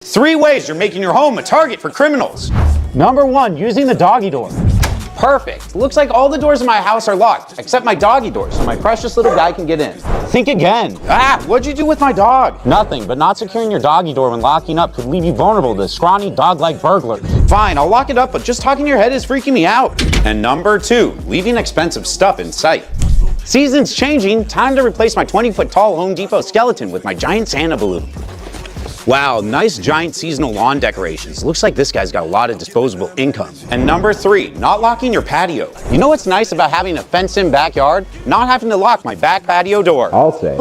3 ways you're making your home a target for criminals. Number 1, using the doggy door. Perfect. Looks like all the doors in my house are locked, except my doggy door, so my precious little guy can get in. Think again. What'd you do with my dog? Nothing, but not securing your doggy door when locking up could leave you vulnerable to scrawny dog-like burglars. Fine, I'll lock it up, but just talking to your head is freaking me out. And number 2, leaving expensive stuff in sight. Season's changing, time to replace my 20-foot tall Home Depot skeleton with my giant Santa balloon. Wow, nice giant seasonal lawn decorations. Looks like this guy's got a lot of disposable income. And number 3, not locking your patio. You know what's nice about having a fenced-in backyard? Not having to lock my back patio door. I'll say.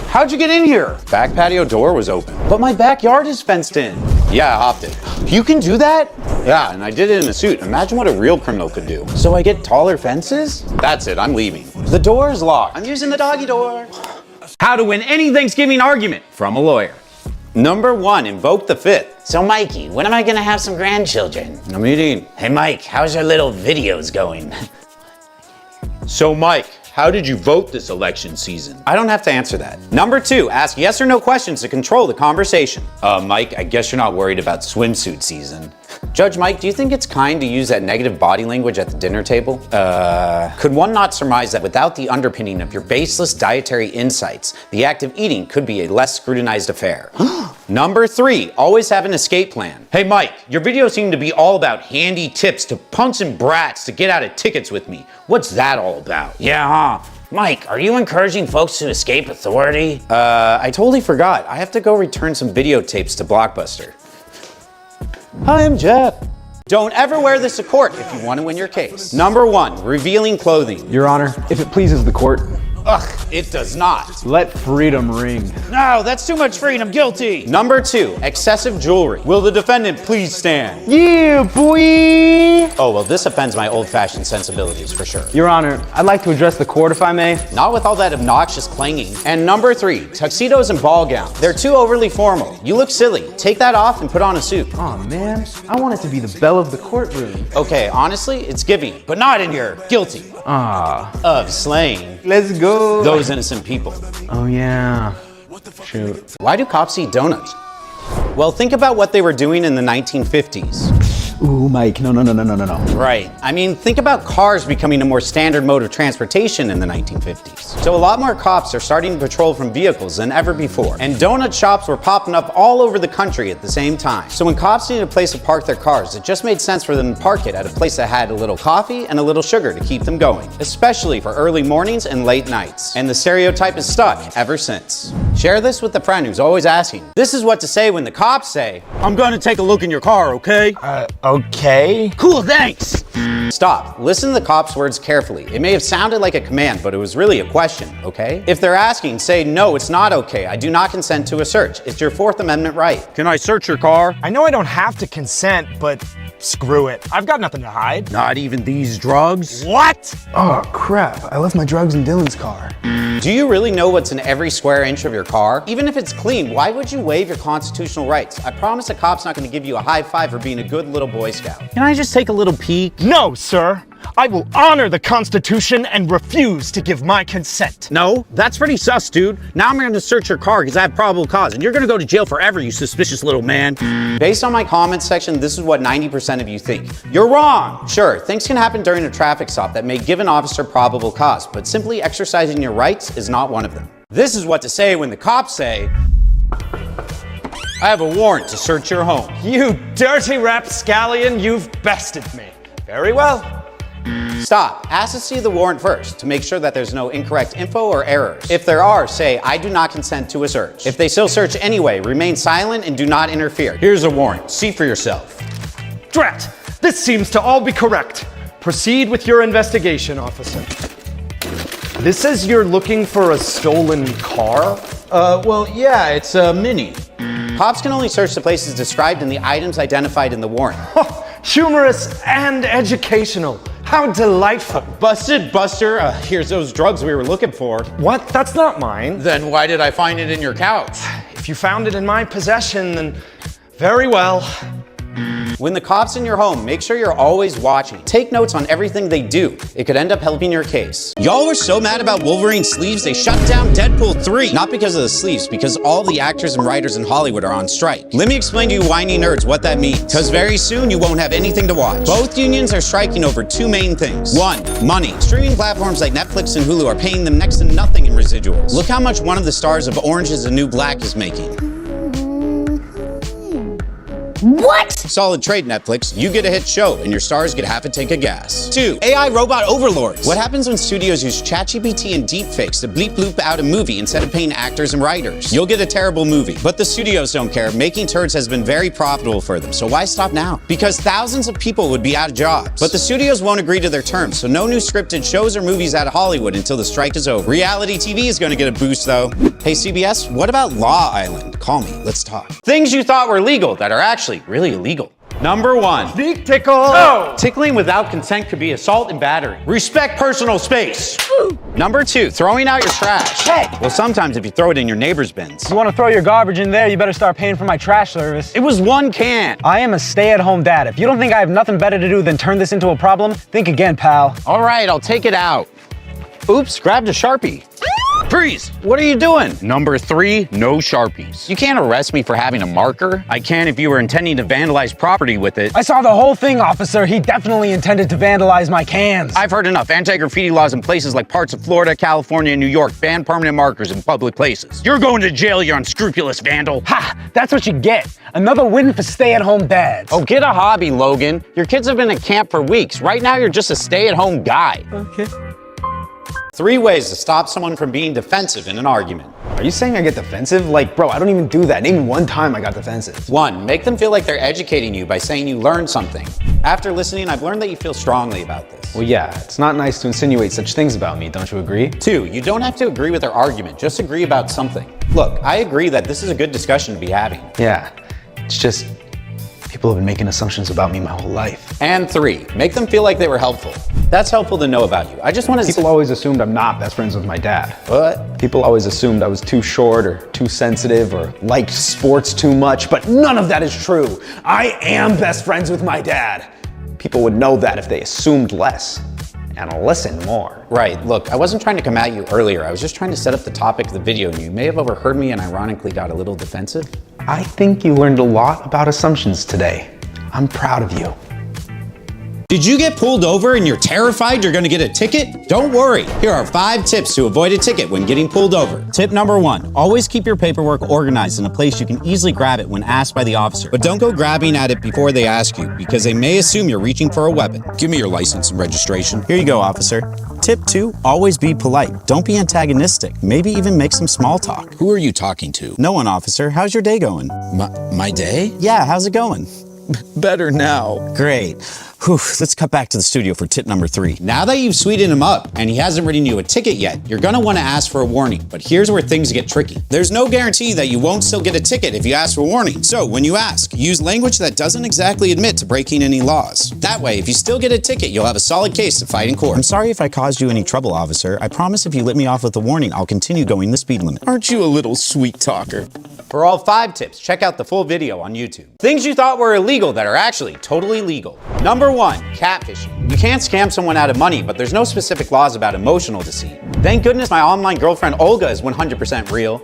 How'd you get in here? Back patio door was open. But my backyard is fenced in. Yeah, I hopped it. You can do that? Yeah, and I did it in a suit. Imagine what a real criminal could do. So I get taller fences? That's it, I'm leaving. The door is locked. I'm using the doggy door. How to win any Thanksgiving argument from a lawyer. Number 1, invoke the 5th. So Mikey, when am I gonna have some grandchildren? I'm eating. Hey Mike, how's your little videos going? So Mike, how did you vote this election season? I don't have to answer that. Number 2, ask yes or no questions to control the conversation. Mike, I guess you're not worried about swimsuit season. Judge Mike, do you think it's kind to use that negative body language at the dinner table? Could one not surmise that without the underpinning of your baseless dietary insights, the act of eating could be a less scrutinized affair? Number 3, always have an escape plan. Hey Mike, your videos seem to be all about handy tips to punks and brats to get out of tickets with me. What's that all about? Yeah, huh? Mike, are you encouraging folks to escape authority? I totally forgot. I have to go return some videotapes to Blockbuster. Hi, I'm Jeff. Don't ever wear this to court if you want to win your case. Number 1, revealing clothing. Your Honor, if it pleases the court. Ugh, it does not. Let freedom ring. No, that's too much freedom, guilty. Number 2, excessive jewelry. Will the defendant please stand? Yeah, boy! Oh, well, this offends my old-fashioned sensibilities for sure. Your Honor, I'd like to address the court if I may. Not with all that obnoxious clanging. And number 3, tuxedos and ball gowns. They're too overly formal. You look silly. Take that off and put on a suit. Aw, man, I want it to be the belle of the courtroom. Okay, honestly, it's giving, but not in your guilty of slaying. Let's go. Those innocent people. Oh, yeah. Shoot. Why do cops eat donuts? Well, think about what they were doing in the 1950s. Ooh, Mike, no. Right. I mean, think about cars becoming a more standard mode of transportation in the 1950s. So a lot more cops are starting to patrol from vehicles than ever before. And donut shops were popping up all over the country at the same time. So when cops needed a place to park their cars, it just made sense for them to park it at a place that had a little coffee and a little sugar to keep them going, especially for early mornings and late nights. And the stereotype is stuck ever since. Share this with a friend who's always asking. This is what to say when the cops say, "I'm gonna take a look in your car, okay?" Okay. Cool, thanks. Stop. Listen to the cop's words carefully. It may have sounded like a command, but it was really a question, okay? If they're asking, say, "No, it's not okay. I do not consent to a search." It's your 4th Amendment right. Can I search your car? I know I don't have to consent, but screw it. I've got nothing to hide. Not even these drugs? What? Oh, crap. I left my drugs in Dylan's car. Do you really know what's in every square inch of your car? Even if it's clean, why would you waive your constitutional rights? I promise a cop's not going to give you a high five for being a good little Boy Scout. Can I just take a little peek? No, sir. I will honor the Constitution and refuse to give my consent. No, that's pretty sus, dude. Now I'm going to search your car because I have probable cause, and you're going to go to jail forever, you suspicious little man. Based on my comments section, this is what 90% of you think. You're wrong. Sure, things can happen during a traffic stop that may give an officer probable cause, but simply exercising your rights is not one of them. This is what to say when the cops say, "I have a warrant to search your home." You dirty rapscallion, you've bested me. Very well. Stop. Ask to see the warrant first to make sure that there's no incorrect info or errors. If there are, say, "I do not consent to a search." If they still search anyway, remain silent and do not interfere. Here's a warrant. See for yourself. Drat, this seems to all be correct. Proceed with your investigation, officer. This says you're looking for a stolen car? Well, yeah, it's a Mini. Cops can only search the places described in the items identified in the warrant. Humorous and educational. How delightful. Busted, Buster. Here's those drugs we were looking for. What? That's not mine. Then why did I find it in your couch? If you found it in my possession, then very well. When the cops in your home, make sure you're always watching. Take notes on everything they do. It could end up helping your case. Y'all were so mad about Wolverine's sleeves, they shut down Deadpool 3. Not because of the sleeves, because all the actors and writers in Hollywood are on strike. Let me explain to you whiny nerds what that means. Because very soon you won't have anything to watch. Both unions are striking over two main things. One, money. Streaming platforms like Netflix and Hulu are paying them next to nothing in residuals. Look how much one of the stars of Orange is the New Black is making. What? Solid trade, Netflix. You get a hit show, and your stars get half a tank of gas. 2. AI robot overlords. What happens when studios use ChatGPT and deepfakes to bleep bloop out a movie instead of paying actors and writers? You'll get a terrible movie. But the studios don't care. Making turds has been very profitable for them, so why stop now? Because thousands of people would be out of jobs. But the studios won't agree to their terms, so no new scripted shows or movies out of Hollywood until the strike is over. Reality TV is gonna get a boost, though. Hey, CBS, what about Law Island? Call me, let's talk. Things you thought were legal that are actually really illegal. Number 1. Sneak tickle! Oh. Tickling without consent could be assault and battery. Respect personal space. Number 2, throwing out your trash. Hey. Well, sometimes if you throw it in your neighbor's bins. You want to throw your garbage in there, you better start paying for my trash service. It was 1 can. I am a stay-at-home dad. If you don't think I have nothing better to do than turn this into a problem, think again, pal. All right, I'll take it out. Oops, grabbed a Sharpie. Freeze! What are you doing? Number 3, no Sharpies. You can't arrest me for having a marker. I can if you were intending to vandalize property with it. I saw the whole thing, officer. He definitely intended to vandalize my cans. I've heard enough. Anti-graffiti laws in places like parts of Florida, California, and New York ban permanent markers in public places. You're going to jail, you unscrupulous vandal. Ha! That's what you get. Another win for stay-at-home dads. Oh, get a hobby, Logan. Your kids have been at camp for weeks. Right now, you're just a stay-at-home guy. Okay. 3 ways to stop someone from being defensive in an argument. Are you saying I get defensive? Like, bro, I don't even do that. Name one time I got defensive. 1, make them feel like they're educating you by saying you learned something. After listening, I've learned that you feel strongly about this. Well, yeah, it's not nice to insinuate such things about me, don't you agree? 2, you don't have to agree with their argument, just agree about something. Look, I agree that this is a good discussion to be having. Yeah, it's just people have been making assumptions about me my whole life. And 3, make them feel like they were helpful. That's helpful to know about you. I just want to People always assumed I'm not best friends with my dad. What? People always assumed I was too short or too sensitive or liked sports too much, but none of that is true. I am best friends with my dad. People would know that if they assumed less and listened more. Right, look, I wasn't trying to come at you earlier. I was just trying to set up the topic of the video, and you may have overheard me and ironically got a little defensive. I think you learned a lot about assumptions today. I'm proud of you. Did you get pulled over and you're terrified you're gonna get a ticket? Don't worry. Here are 5 tips to avoid a ticket when getting pulled over. Tip number 1, always keep your paperwork organized in a place you can easily grab it when asked by the officer. But don't go grabbing at it before they ask you, because they may assume you're reaching for a weapon. Give me your license and registration. Here you go, officer. Tip 2, always be polite. Don't be antagonistic. Maybe even make some small talk. Who are you talking to? No one, officer. How's your day going? My day? Yeah, how's it going? Better now. Great. Whew, let's cut back to the studio for tip number 3. Now that you've sweetened him up and he hasn't written you a ticket yet, you're gonna wanna ask for a warning, but here's where things get tricky. There's no guarantee that you won't still get a ticket if you ask for a warning. So when you ask, use language that doesn't exactly admit to breaking any laws. That way, if you still get a ticket, you'll have a solid case to fight in court. I'm sorry if I caused you any trouble, officer. I promise if you let me off with a warning, I'll continue going the speed limit. Aren't you a little sweet talker? For all 5 tips, check out the full video on YouTube. Things you thought were illegal that are actually totally legal. Number 1, catfishing. You can't scam someone out of money, but there's no specific laws about emotional deceit. Thank goodness my online girlfriend Olga is 100% real.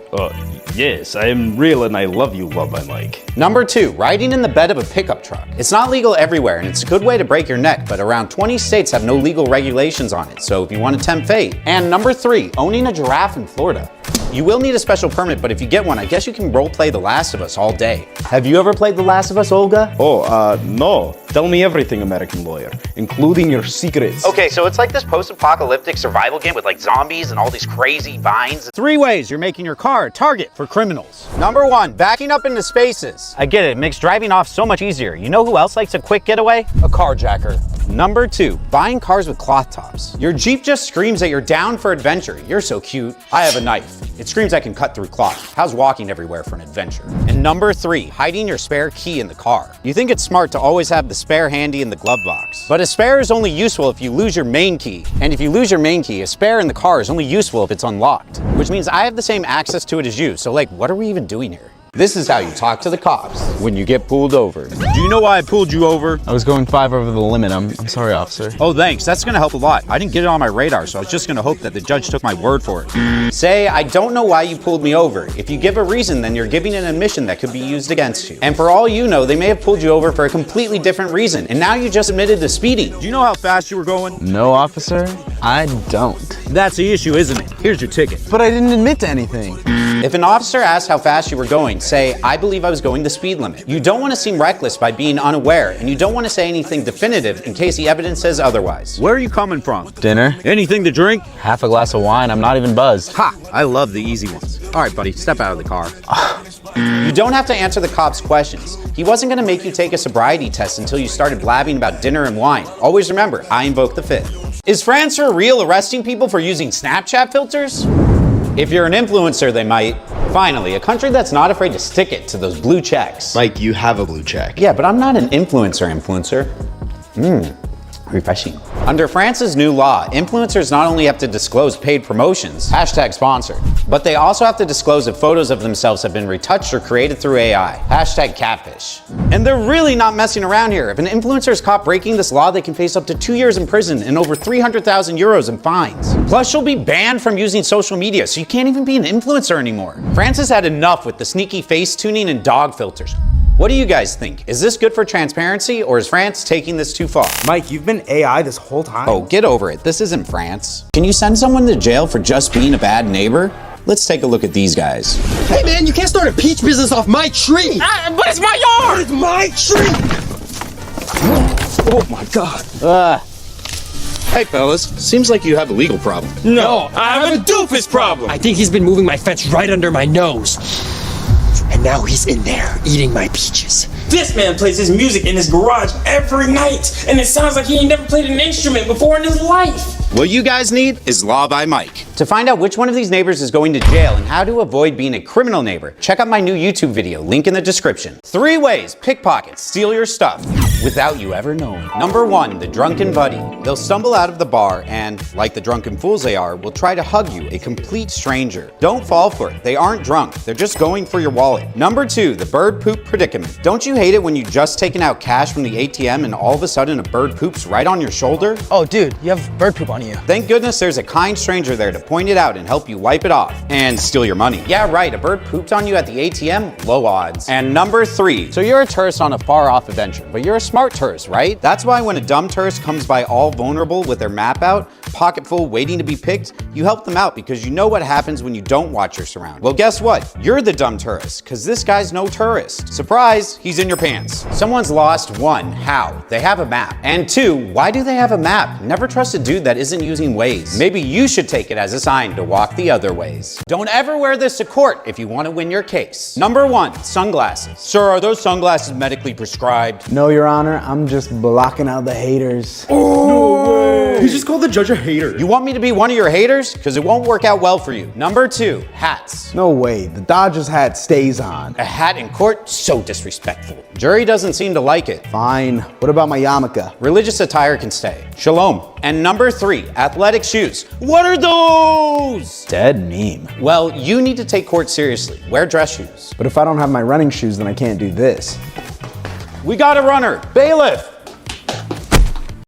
Yes, I am real and I love you, love my mic. Number 2, riding in the bed of a pickup truck. It's not legal everywhere, and it's a good way to break your neck, but around 20 states have no legal regulations on it, so if you want to tempt fate. And number 3, owning a giraffe in Florida. You will need a special permit, but if you get one, I guess you can roleplay The Last of Us all day. Have you ever played The Last of Us, Olga? No. Tell me everything, American lawyer, including your secrets. Okay, so it's like this post-apocalyptic survival game with like zombies and all these crazy vines. 3 ways you're making your car a target for criminals. Number 1, backing up into spaces. I get it, it makes driving off so much easier. You know who else likes a quick getaway? A carjacker. Number 2, buying cars with cloth tops. Your Jeep just screams that you're down for adventure. You're so cute. I have a knife. It screams I can cut through cloth. How's walking everywhere for an adventure? And number 3, hiding your spare key in the car. You think it's smart to always have the spare handy in the glove box. But a spare is only useful if you lose your main key. And if you lose your main key, a spare in the car is only useful if it's unlocked. Which means I have the same access to it as you, so like, what are we even doing here? This is how you talk to the cops when you get pulled over. Do you know why I pulled you over? I was going 5 over the limit. I'm sorry, officer. Oh, thanks. That's gonna help a lot. I didn't get it on my radar, so I was just gonna hope that the judge took my word for it. Say, I don't know why you pulled me over. If you give a reason, then you're giving an admission that could be used against you. And for all you know, they may have pulled you over for a completely different reason, and now you just admitted to speeding. Do you know how fast you were going? No, officer, I don't. That's the issue, isn't it? Here's your ticket. But I didn't admit to anything. If an officer asks how fast you were going, say, I believe I was going the speed limit. You don't want to seem reckless by being unaware, and you don't want to say anything definitive in case the evidence says otherwise. Where are you coming from? Dinner? Anything to drink? Half a glass of wine. I'm not even buzzed. Ha! I love the easy ones. All right, buddy, step out of the car. You don't have to answer the cop's questions. He wasn't going to make you take a sobriety test until you started blabbing about dinner and wine. Always remember, I invoke the fifth. Is France for real arresting people for using Snapchat filters? If you're an influencer, they might. Finally, a country that's not afraid to stick it to those blue checks. Mike, you have a blue check. Yeah, but I'm not an influencer. Refreshing. Under France's new law, influencers not only have to disclose paid promotions, hashtag sponsored, but they also have to disclose if photos of themselves have been retouched or created through AI, hashtag catfish. And they're really not messing around here. If an influencer is caught breaking this law, they can face up to 2 years in prison and over 300,000 euros in fines. Plus, you'll be banned from using social media, so you can't even be an influencer anymore. France has had enough with the sneaky face tuning and dog filters. What do you guys think? Is this good for transparency, or is France taking this too far? Mike, you've been AI this whole time. Oh, get over it. This isn't France. Can you send someone to jail for just being a bad neighbor? Let's take a look at these guys. Hey man, you can't start a peach business off my tree! But it's my yard! It's my tree! Oh my god. Hey fellas, seems like you have a legal problem. No, I have a doofus problem! I think he's been moving my fence right under my nose. And now he's in there, eating my peaches. This man plays his music in his garage every night, and it sounds like he ain't never played an instrument before in his life. What you guys need is Law by Mike. To find out which one of these neighbors is going to jail and how to avoid being a criminal neighbor, check out my new YouTube video, link in the description. 3 ways pickpockets steal your stuff without you ever knowing. Number 1, the drunken buddy. They'll stumble out of the bar and, like the drunken fools they are, will try to hug you, a complete stranger. Don't fall for it. They aren't drunk. They're just going for your wallet. Number 2, the bird poop predicament. Don't you hate it when you just taken out cash from the ATM and all of a sudden a bird poops right on your shoulder? Oh, dude, you have bird poop on you. Thank goodness there's a kind stranger there to point it out and help you wipe it off and steal your money. Yeah, right, a bird pooped on you at the ATM? Low odds. And number 3, so you're a tourist on a far-off adventure, but you're a smart tourist, right? That's why when a dumb tourist comes by all vulnerable with their map out, pocket full waiting to be picked, you help them out because you know what happens when you don't watch your surroundings. Well, guess what? You're the dumb tourist, because this guy's no tourist. Surprise, he's in your pants. Someone's lost. 1, how? They have a map. And 2, why do they have a map? Never trust a dude that isn't using Waze. Maybe you should take it as a sign to walk the other ways. Don't ever wear this to court if you want to win your case. Number 1, sunglasses. Sir, are those sunglasses medically prescribed? No, Your Honor, I'm just blocking out the haters. No way! You just called the judge a hater. You want me to be one of your haters? Because it won't work out well for you. Number 2, hats. No way, the Dodgers hat stays on. A hat in court? So disrespectful. Jury doesn't seem to like it. Fine, what about my yarmulke? Religious attire can stay. Shalom. And number 3, athletic shoes. What are those? Dead meme. Well, you need to take court seriously. Wear dress shoes. But if I don't have my running shoes, then I can't do this. We got a runner. Bailiff!